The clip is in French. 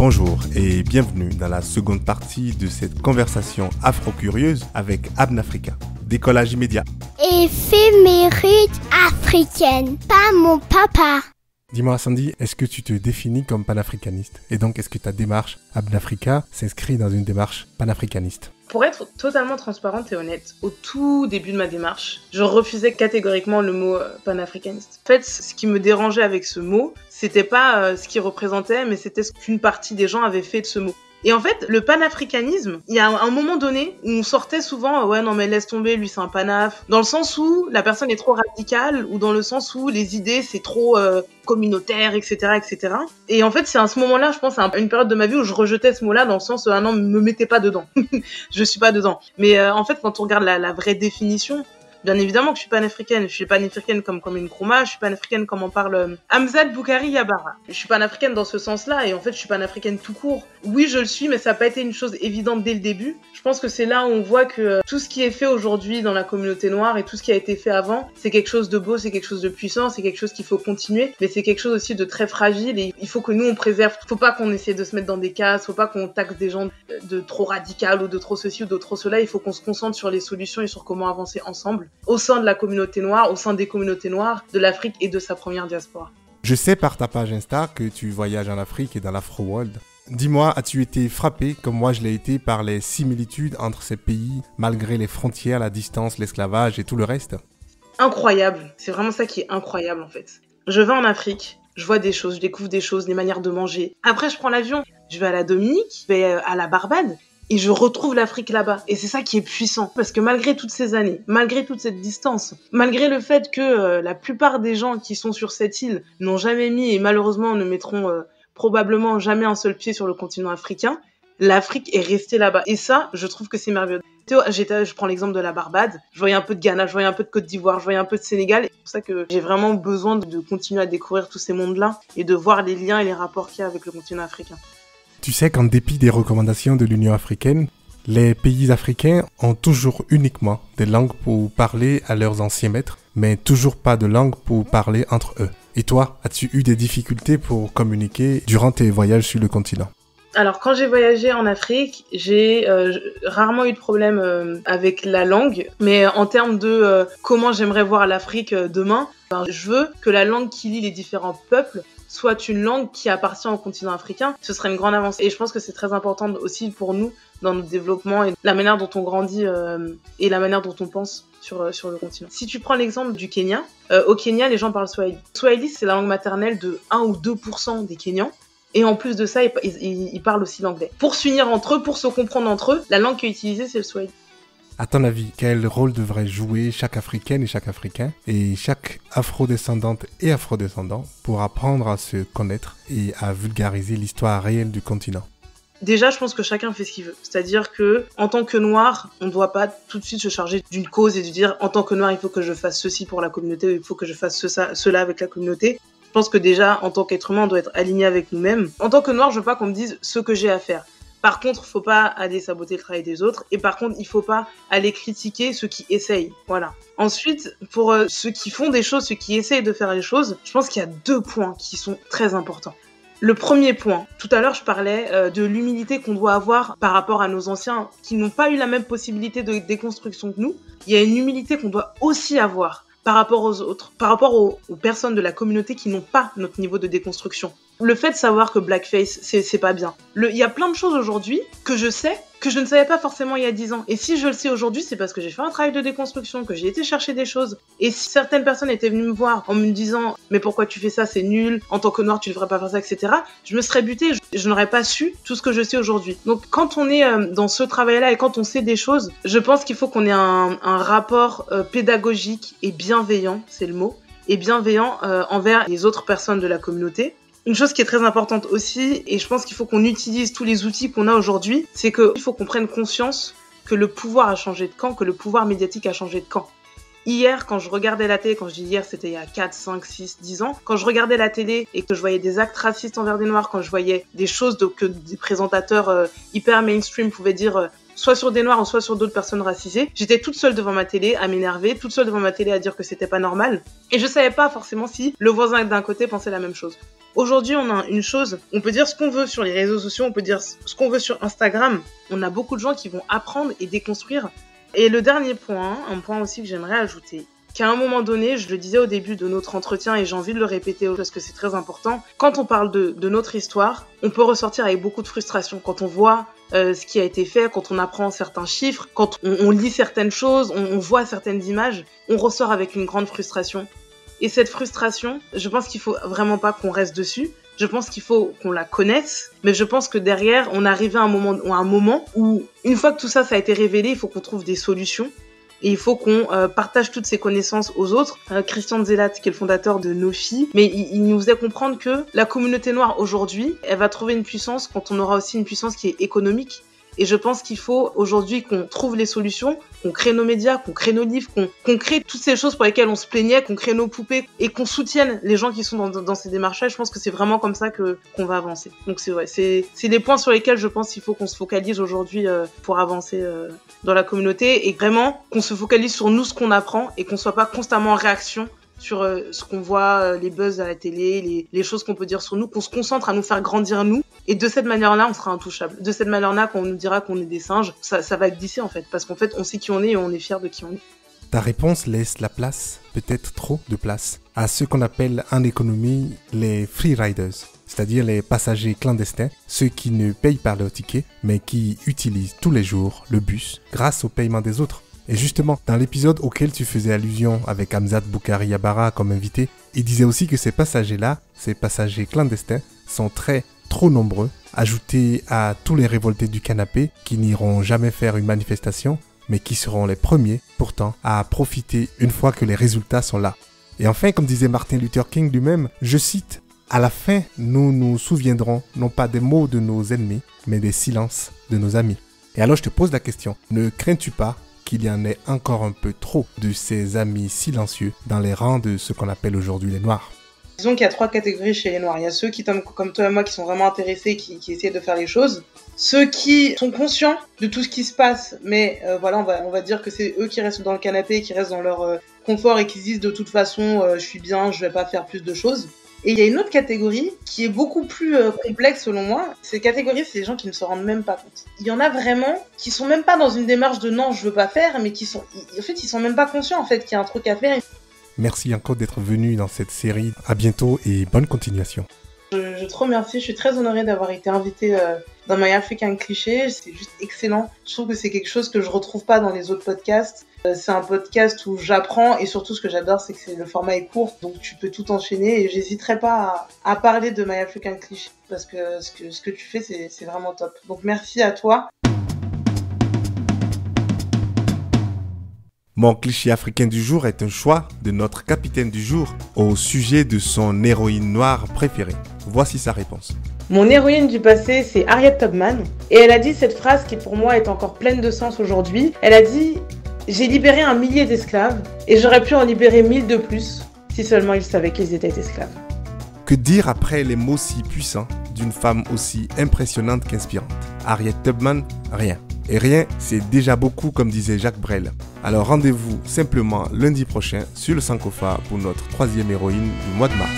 Bonjour et bienvenue dans la seconde partie de cette conversation afro-curieuse avec Abnafrica. Décollage immédiat. Éphéméride africaine, pas mon papa. Dis-moi Sandy, est-ce que tu te définis comme panafricaniste? Et donc est-ce que ta démarche Abnafrica s'inscrit dans une démarche panafricaniste? Pour être totalement transparente et honnête, au tout début de ma démarche, je refusais catégoriquement le mot panafricaniste. En fait, ce qui me dérangeait avec ce mot, c'était pas ce qu'il représentait, mais c'était ce qu'une partie des gens avaient fait de ce mot. Et en fait, le panafricanisme, il y a un moment donné où on sortait souvent « ouais, non mais laisse tomber, lui c'est un panaf », dans le sens où la personne est trop radicale, ou dans le sens où les idées c'est trop communautaire, etc., etc. Et en fait, c'est à ce moment-là, je pense, à une période de ma vie où je rejetais ce mot-là, dans le sens « ah non, me mettez pas dedans, je suis pas dedans ». Mais en fait, quand on regarde la vraie définition, bien évidemment que je suis panafricaine. Je suis panafricaine comme une Nkrumah, je suis panafricaine comme en parle Hamza Boukari Yabara. Je suis panafricaine dans ce sens-là, et en fait, je suis panafricaine tout court. Oui, je le suis, mais ça n'a pas été une chose évidente dès le début. Je pense que c'est là où on voit que tout ce qui est fait aujourd'hui dans la communauté noire et tout ce qui a été fait avant, c'est quelque chose de beau, c'est quelque chose de puissant, c'est quelque chose qu'il faut continuer, mais c'est quelque chose aussi de très fragile, et il faut que nous, on préserve. Faut pas qu'on essaie de se mettre dans des cases, faut pas qu'on taxe des gens de trop radical ou de trop ceci ou de trop cela. Il faut qu'on se concentre sur les solutions et sur comment avancer ensemble au sein de la communauté noire, au sein des communautés noires, de l'Afrique et de sa première diaspora. Je sais par ta page Insta que tu voyages en Afrique et dans l'Afro-World. Dis-moi, as-tu été frappé, comme moi je l'ai été, par les similitudes entre ces pays, malgré les frontières, la distance, l'esclavage et tout le reste? Incroyable, c'est vraiment ça qui est incroyable en fait. Je vais en Afrique, je vois des choses, je découvre des choses, des manières de manger. Après je prends l'avion, je vais à la Dominique, je vais à la Barbade, et je retrouve l'Afrique là-bas. Et c'est ça qui est puissant. Parce que malgré toutes ces années, malgré toute cette distance, malgré le fait que la plupart des gens qui sont sur cette île n'ont jamais mis, et malheureusement ne mettront probablement jamais un seul pied sur le continent africain, l'Afrique est restée là-bas. Et ça, je trouve que c'est merveilleux. Je prends l'exemple de la Barbade, je voyais un peu de Ghana, je voyais un peu de Côte d'Ivoire, je voyais un peu de Sénégal. Et c'est pour ça que j'ai vraiment besoin de continuer à découvrir tous ces mondes-là et de voir les liens et les rapports qu'il y a avec le continent africain. Tu sais qu'en dépit des recommandations de l'Union africaine, les pays africains ont toujours uniquement des langues pour parler à leurs anciens maîtres, mais toujours pas de langue pour parler entre eux. Et toi, as-tu eu des difficultés pour communiquer durant tes voyages sur le continent? Alors, quand j'ai voyagé en Afrique, j'ai rarement eu de problème avec la langue, mais en termes de comment j'aimerais voir l'Afrique demain, je veux que la langue qui lie les différents peuples soit une langue qui appartient au continent africain. Ce serait une grande avancée. Et je pense que c'est très important aussi pour nous dans notre développement et la manière dont on grandit et la manière dont on pense sur le continent. Si tu prends l'exemple du Kenya, au Kenya, les gens parlent Swahili. Swahili, c'est la langue maternelle de 1 ou 2% des Kenyans. Et en plus de ça, ils parlent aussi l'anglais. Pour s'unir entre eux, pour se comprendre entre eux, la langue qui est utilisée, c'est le Swahili. À ton avis, quel rôle devrait jouer chaque Africaine et chaque Africain et chaque afrodescendante et afrodescendant pour apprendre à se connaître et à vulgariser l'histoire réelle du continent? Déjà, je pense que chacun fait ce qu'il veut. C'est-à-dire que, en tant que noir, on ne doit pas tout de suite se charger d'une cause et de dire, en tant que noir, il faut que je fasse ceci pour la communauté, ou il faut que je fasse cela avec la communauté. Je pense que déjà, en tant qu'être humain, on doit être aligné avec nous-mêmes. En tant que noir, je veux pas qu'on me dise ce que j'ai à faire. Par contre, faut pas aller saboter le travail des autres. Et par contre, il faut pas aller critiquer ceux qui essayent. Voilà. Ensuite, pour ceux qui font des choses, ceux qui essayent de faire les choses, je pense qu'il y a 2 points qui sont très importants. Le premier point, tout à l'heure, je parlais de l'humilité qu'on doit avoir par rapport à nos anciens qui n'ont pas eu la même possibilité de déconstruction que nous. Il y a une humilité qu'on doit aussi avoir par rapport aux autres, par rapport aux personnes de la communauté qui n'ont pas notre niveau de déconstruction. Le fait de savoir que blackface, c'est pas bien. Il y a plein de choses aujourd'hui que je sais, que je ne savais pas forcément il y a 10 ans. Et si je le sais aujourd'hui, c'est parce que j'ai fait un travail de déconstruction, que j'ai été chercher des choses. Et si certaines personnes étaient venues me voir en me disant « mais pourquoi tu fais ça, c'est nul, en tant que noir tu devrais pas faire ça, etc. » Je me serais butée, je n'aurais pas su tout ce que je sais aujourd'hui. Donc quand on est dans ce travail-là et quand on sait des choses, je pense qu'il faut qu'on ait un rapport pédagogique et bienveillant, c'est le mot, et bienveillant envers les autres personnes de la communauté. Une chose qui est très importante aussi, et je pense qu'il faut qu'on utilise tous les outils qu'on a aujourd'hui, c'est qu'il faut qu'on prenne conscience que le pouvoir a changé de camp, que le pouvoir médiatique a changé de camp. Hier, quand je regardais la télé, quand je dis hier, c'était il y a 4, 5, 6, 10 ans, quand je regardais la télé et que je voyais des actes racistes envers des Noirs, quand je voyais des choses que des présentateurs hyper mainstream pouvaient dire soit sur des Noirs ou soit sur d'autres personnes racisées, j'étais toute seule devant ma télé à m'énerver, toute seule devant ma télé à dire que c'était pas normal. Et je savais pas forcément si le voisin d'un côté pensait la même chose. Aujourd'hui, on a une chose, on peut dire ce qu'on veut sur les réseaux sociaux, on peut dire ce qu'on veut sur Instagram. On a beaucoup de gens qui vont apprendre et déconstruire. Et le dernier point, un point aussi que j'aimerais ajouter, qu'à un moment donné, je le disais au début de notre entretien et j'ai envie de le répéter parce que c'est très important, quand on parle de notre histoire, on peut ressortir avec beaucoup de frustration. Quand on voit ce qui a été fait, quand on apprend certains chiffres, quand on lit certaines choses, on voit certaines images, on ressort avec une grande frustration. Et cette frustration, je pense qu'il faut vraiment pas qu'on reste dessus. Je pense qu'il faut qu'on la connaisse, mais je pense que derrière, on arrive à un moment où, une fois que tout ça a été révélé, il faut qu'on trouve des solutions. Et il faut qu'on partage toutes ces connaissances aux autres. Christian Zelat, qui est le fondateur de Nofi, mais il nous faisait comprendre que la communauté noire aujourd'hui, elle va trouver une puissance quand on aura aussi une puissance qui est économique. Et je pense qu'il faut aujourd'hui qu'on trouve les solutions, qu'on crée nos médias, qu'on crée nos livres, qu'on crée toutes ces choses pour lesquelles on se plaignait, qu'on crée nos poupées et qu'on soutienne les gens qui sont dans ces démarches-là. Je pense que c'est vraiment comme ça qu'on va avancer. Donc c'est vrai, c'est les points sur lesquels je pense qu'il faut qu'on se focalise aujourd'hui pour avancer dans la communauté et vraiment qu'on se focalise sur nous, ce qu'on apprend et qu'on soit pas constamment en réaction sur ce qu'on voit, les buzz à la télé, les choses qu'on peut dire sur nous, qu'on se concentre à nous faire grandir nous. Et de cette manière-là, on sera intouchable. De cette manière-là, quand on nous dira qu'on est des singes, ça va glisser en fait. Parce qu'en fait, on sait qui on est et on est fiers de qui on est. Ta réponse laisse la place, peut-être trop de place, à ceux qu'on appelle en économie les free riders, c'est-à-dire les passagers clandestins, ceux qui ne payent pas leur ticket, mais qui utilisent tous les jours le bus grâce au paiement des autres. Et justement, dans l'épisode auquel tu faisais allusion avec Hamzat Boukari Yabara comme invité, il disait aussi que ces passagers-là, ces passagers clandestins, sont trop nombreux, ajoutés à tous les révoltés du canapé qui n'iront jamais faire une manifestation, mais qui seront les premiers, pourtant, à profiter une fois que les résultats sont là. Et enfin, comme disait Martin Luther King lui-même, je cite, « À la fin, nous nous souviendrons non pas des mots de nos ennemis, mais des silences de nos amis. » Et alors je te pose la question, ne crains-tu pas qu'il y en ait encore un peu trop de ces amis silencieux dans les rangs de ce qu'on appelle aujourd'hui les Noirs? Disons qu'il y a 3 catégories chez les Noirs. Il y a ceux qui, comme toi et moi, qui sont vraiment intéressés, qui essaient de faire les choses. Ceux qui sont conscients de tout ce qui se passe, mais voilà, on va dire que c'est eux qui restent dans le canapé, qui restent dans leur confort et qui se disent de toute façon, je suis bien, je vais pas faire plus de choses. Et il y a une autre catégorie qui est beaucoup plus complexe selon moi. Cette catégorie, c'est les gens qui ne se rendent même pas compte. Il y en a vraiment qui sont même pas dans une démarche de non, je veux pas faire, mais qui sont, en fait, ils sont même pas conscients en fait qu'il y a un truc à faire. Merci encore d'être venu dans cette série. À bientôt et bonne continuation. Je te remercie, je suis très honorée d'avoir été invitée dans My African Cliché. C'est juste excellent. Je trouve que c'est quelque chose que je retrouve pas dans les autres podcasts. C'est un podcast où j'apprends et surtout ce que j'adore, c'est que le format est court, donc tu peux tout enchaîner et j'hésiterai pas à parler de My African Cliché parce que ce que tu fais, c'est vraiment top. Donc merci à toi. Mon cliché africain du jour est un choix de notre capitaine du jour au sujet de son héroïne noire préférée. Voici sa réponse. Mon héroïne du passé, c'est Harriet Tubman. Et elle a dit cette phrase qui pour moi est encore pleine de sens aujourd'hui. Elle a dit « J'ai libéré 1 millier d'esclaves et j'aurais pu en libérer 1000 de plus si seulement ils savaient qu'ils étaient esclaves. » Que dire après les mots si puissants d'une femme aussi impressionnante qu'inspirante? Harriet Tubman, rien. Et rien, c'est déjà beaucoup comme disait Jacques Brel. Alors rendez-vous simplement lundi prochain sur le Sankofa pour notre 3e héroïne du mois de mars.